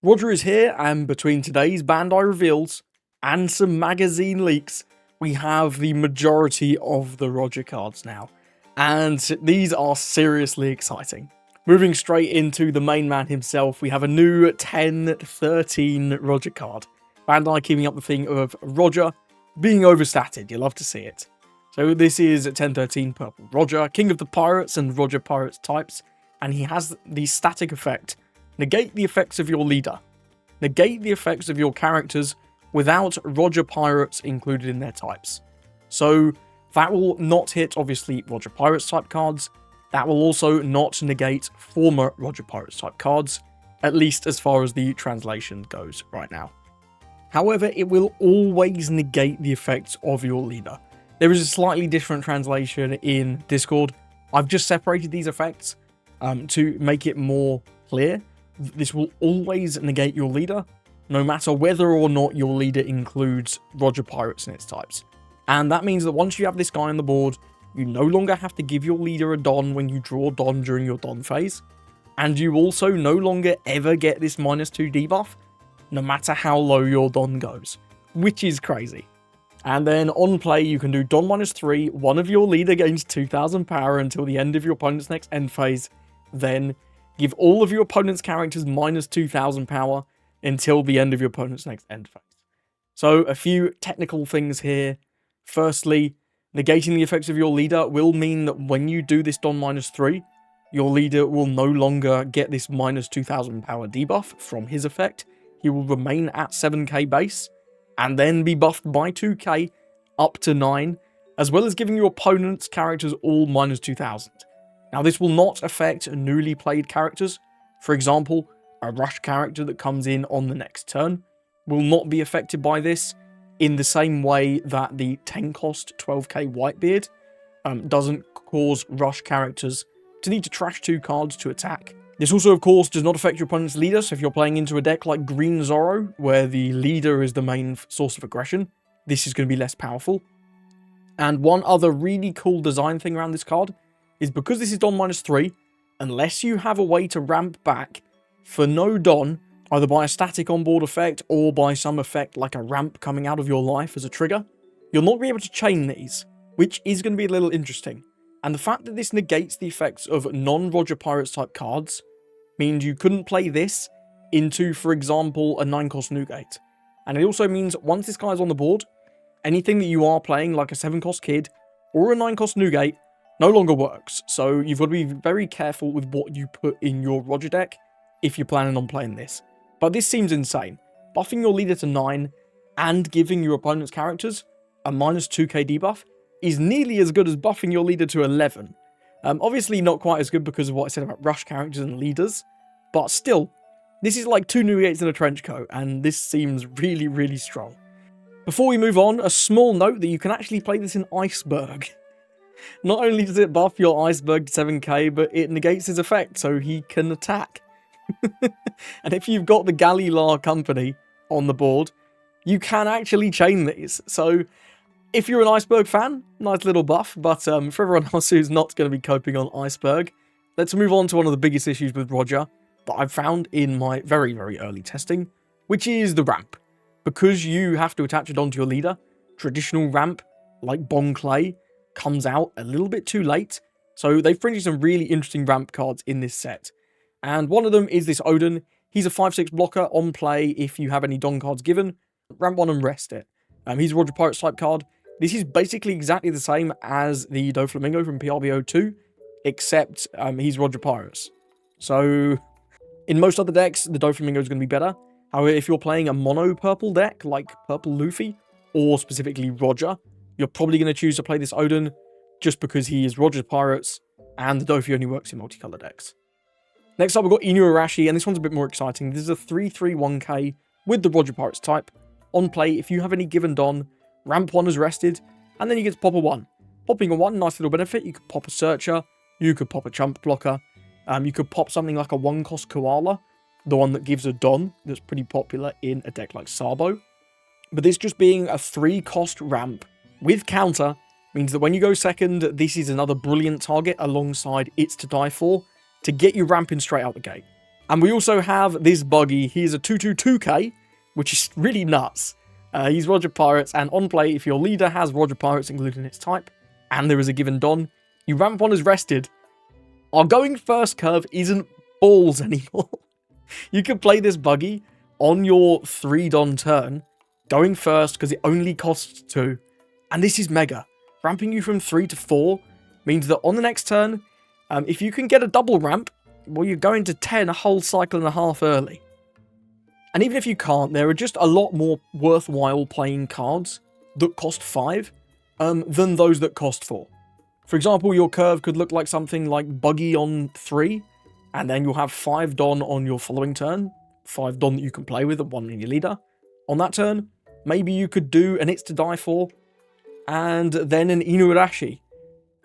Roger is here, and between today's Bandai reveals and some magazine leaks, we have the majority of the Roger cards now. And these are seriously exciting. Moving straight into the main man himself, we have a new 10-13 Roger card. Bandai keeping up the thing of Roger being overstated, you love to see it. So this is 10-13 Purple Roger, King of the Pirates and Roger Pirates types, and he has the static effect. Negate the effects of your leader. Negate the effects of your characters without Roger Pirates included in their types. So that will not hit, obviously, Roger Pirates type cards. That will also not negate former Roger Pirates type cards, at least as far as the translation goes right now. However, it will always negate the effects of your leader. There is a slightly different translation in Discord. I've just separated these effects to make it more clear. This will always negate your leader, no matter whether or not your leader includes Roger Pirates in its types. And that means that once you have this guy on the board, you no longer have to give your leader a Don when you draw Don during your Don phase. And you also no longer ever get this -2 debuff, no matter how low your Don goes, which is crazy. And then on play, you can do Don -3, one of your leader gains 2000 power until the end of your opponent's next end phase, then give all of your opponent's characters -2000 power until the end of your opponent's next end phase. So a few technical things here. Firstly, negating the effects of your leader will mean that when you do this Don -3, your leader will no longer get this -2000 power debuff from his effect. He will remain at 7k base, and then be buffed by 2k up to 9, as well as giving your opponent's characters all -2000. Now, this will not affect newly played characters. For example, a rush character that comes in on the next turn will not be affected by this in the same way that the 10 cost 12k Whitebeard doesn't cause rush characters to need to trash 2 cards to attack. This also, of course, does not affect your opponent's leader, so if you're playing into a deck like Green Zorro, where the leader is the main source of aggression, this is going to be less powerful. And one other really cool design thing around this card is because this is Don -3, unless you have a way to ramp back for no Don, either by a static onboard effect or by some effect like a ramp coming out of your life as a trigger, you'll not be able to chain these, which is going to be a little interesting. And the fact that this negates the effects of non-Roger Pirates type cards means you couldn't play this into, for example, a 9-cost Newgate. And it also means once this guy's on the board, anything that you are playing like a 7-cost Kid or a 9-cost Newgate no longer works. So you've got to be very careful with what you put in your Roger deck if you're planning on playing this. But this seems insane. Buffing your leader to 9 and giving your opponent's characters a -2k debuff is nearly as good as buffing your leader to 11. Obviously not quite as good because of what I said about rush characters and leaders, but still, this is like 2 Newgates in a trench coat, and this seems really, really strong. Before we move on, a small note that you can actually play this in Iceberg. Not only does it buff your Iceberg to 7k, but it negates his effect, so he can attack. And if you've got the Gallilar company on the board, you can actually chain these. So if you're an Iceberg fan, nice little buff, but for everyone else who's not going to be coping on Iceberg, let's move on to one of the biggest issues with Roger that I've found in my very, very early testing, which is the ramp. Because you have to attach it onto your leader, traditional ramp, like Bon Clay, comes out a little bit too late, so they've printed some really interesting ramp cards in this set. And one of them is this Odin. He's a 5/6 blocker on play if you have any Don cards given. Ramp 1 and rest it. He's a Roger Pirates type card. This is basically exactly the same as the Doflamingo from PRBO2, except he's Roger Pirates. So in most other decks, the Doflamingo is going to be better. However, if you're playing a mono purple deck, like Purple Luffy, or specifically Roger, you're probably going to choose to play this Odin just because he is Roger Pirates, and the Dofi only works in multicolor decks. Next up, we've got Inuarashi, and this one's a bit more exciting. This is a 3/3/1k with the Roger Pirates type. On play, if you have any given Don, ramp 1 is rested, and then you get to pop a 1. Popping a 1, nice little benefit. You could pop a Searcher, you could pop a Chump Blocker, you could pop something like a 1-cost Koala, the one that gives a Don that's pretty popular in a deck like Sabo. But this just being a 3-cost ramp with counter means that when you go second, this is another brilliant target alongside It's to Die For to get you ramping straight out the gate. And we also have this buggy. He's a 222k, which is really nuts. He's Roger Pirates, and on play, if your leader has Roger Pirates included in its type, and there is a given Don, you ramp one as rested. Our going first curve isn't balls anymore. You can play this buggy on your 3 Don turn, going first because it only costs 2. And this is mega. Ramping you from 3 to 4 means that on the next turn, if you can get a double ramp, well, you're going to 10 a whole cycle and a half early. And even if you can't, there are just a lot more worthwhile playing cards that cost 5 than those that cost 4. For example, your curve could look like something like Buggy on 3, and then you'll have 5 Don on your following turn, 5 Don that you can play with and 1 in your leader. On that turn, maybe you could do an It's to Die For, and then an Inuarashi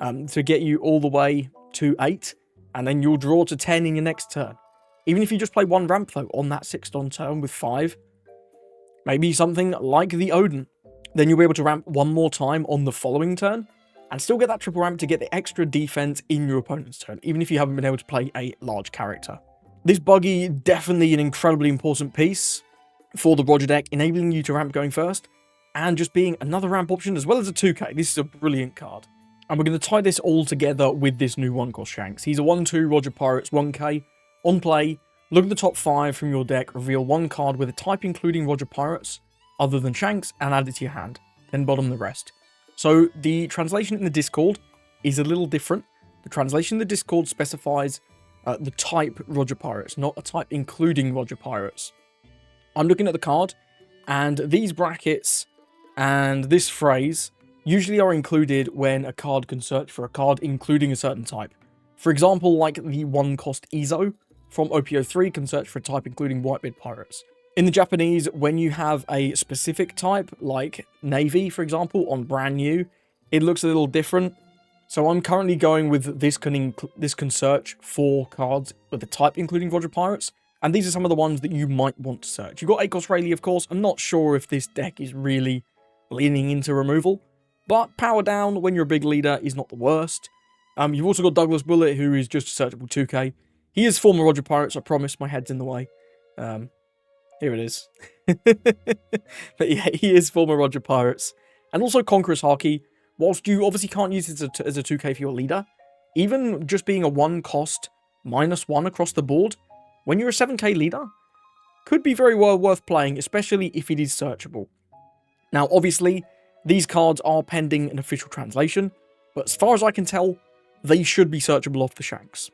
to get you all the way to 8, and then you'll draw to 10 in your next turn. Even if you just play 1 ramp though on that 6 Don turn with 5, maybe something like the Odin, then you'll be able to ramp 1 more time on the following turn, and still get that triple ramp to get the extra defense in your opponent's turn, even if you haven't been able to play a large character. This buggy, definitely an incredibly important piece for the Roger deck, enabling you to ramp going first, and just being another ramp option as well as a 2k. This is a brilliant card. And we're going to tie this all together with this new 1-cost Shanks. He's a 1-2 Roger Pirates 1k. On play, look at the top 5 from your deck, reveal 1 card with a type including Roger Pirates, other than Shanks, and add it to your hand. Then bottom the rest. So the translation in the Discord is a little different. The translation in the Discord specifies the type Roger Pirates, not a type including Roger Pirates. I'm looking at the card, and these brackets and this phrase usually are included when a card can search for a card including a certain type. For example, like the 1-cost Izo from OPO3 can search for a type including Whitebeard Pirates. In the Japanese, when you have a specific type, like Navy, for example, on brand new, it looks a little different. So I'm currently going with this can search for cards with a type including Roger Pirates, and these are some of the ones that you might want to search. You've got 8-cost Rayleigh, of course. I'm not sure if this deck is really leaning into removal, but Power Down when you're a big leader is not the worst. You've also got Douglas Bullet, who is just a searchable 2k. He is former Roger Pirates, I promise, my head's in the way. Here it is. But yeah, he is former Roger Pirates. And also Conqueror's Haki, whilst you obviously can't use it as a 2k for your leader, even just being a 1-cost -1 across the board, when you're a 7k leader, could be very well worth playing, especially if it is searchable. Now, obviously, these cards are pending an official translation, but as far as I can tell, they should be searchable off the Shanks.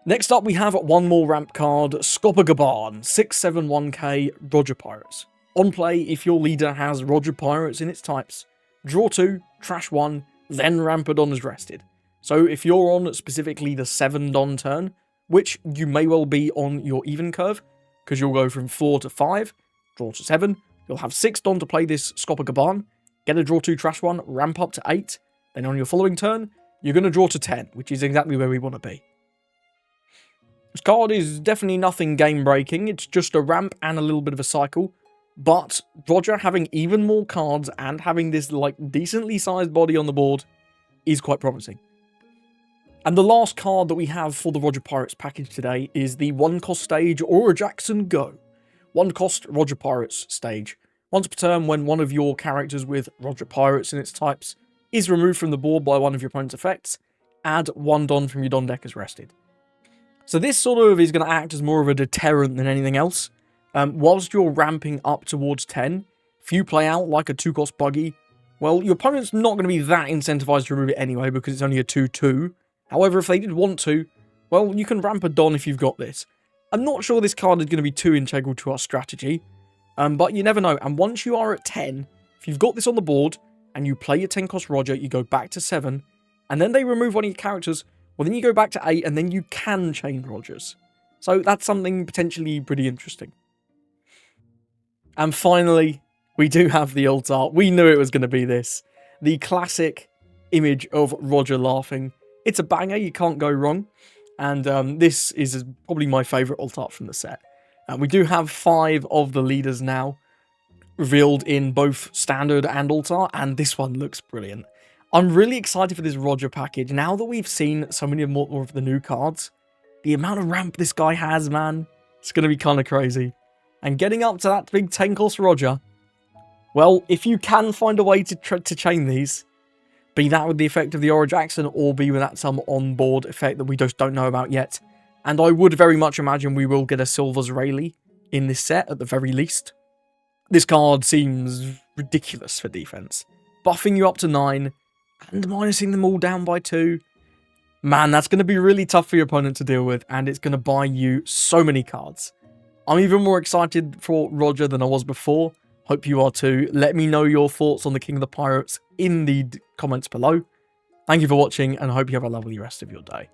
Next up, we have 1 more ramp card, Gabban, 671k Roger Pirates. On play, if your leader has Roger Pirates in its types, draw 2, trash 1, then ramp a Don as rested. So if you're on specifically the 7 Don turn, which you may well be on your even curve, because you'll go from 4 to 5, draw to 7, you'll have 6 Don to play this Gabban, get a draw 2, trash 1, ramp up to 8, then on your following turn, you're going to draw to 10, which is exactly where we want to be. This card is definitely nothing game-breaking, it's just a ramp and a little bit of a cycle, but Roger having even more cards and having this like decently sized body on the board is quite promising. And the last card that we have for the Roger Pirates package today is the 1-cost stage Aura Jackson Go. 1-cost Roger Pirates stage. Once per turn, when one of your characters with Roger Pirates in its types is removed from the board by one of your opponent's effects, add 1 Don from your Don deck as rested. So this sort of is going to act as more of a deterrent than anything else. Whilst you're ramping up towards 10, if you play out like a 2-cost buggy, well, your opponent's not going to be that incentivized to remove it anyway because it's only a 2-2. However, if they did want to, well, you can ramp a Don if you've got this. I'm not sure this card is going to be too integral to our strategy, but you never know. And once you are at 10, if you've got this on the board and you play your 10-cost Roger, you go back to 7, and then they remove one of your characters, well, then you go back to 8, and then you can chain Rogers. So that's something potentially pretty interesting. And finally, we do have the alt art. We knew it was going to be this. The classic image of Roger laughing. It's a banger, you can't go wrong. And this is probably my favourite alt art from the set. We do have 5 of the leaders now, revealed in both standard and alt art, and this one looks brilliant. I'm really excited for this Roger package. Now that we've seen so many more of the new cards, The amount of ramp this guy has, man, it's going to be kind of crazy. And getting up to that big 10-cost Roger, well, if you can find a way to chain these, be that with the effect of the Aura Jackson, or be with that some onboard effect that we just don't know about yet. And I would very much imagine we will get a Silver's Rayleigh in this set, at the very least. This card seems ridiculous for defense. Buffing you up to 9, and minusing them all down by 2. Man, that's going to be really tough for your opponent to deal with, and it's going to buy you so many cards. I'm even more excited for Roger than I was before. Hope you are too. Let me know your thoughts on the King of the Pirates in the comments below. Thank you for watching, and I hope you have a lovely rest of your day.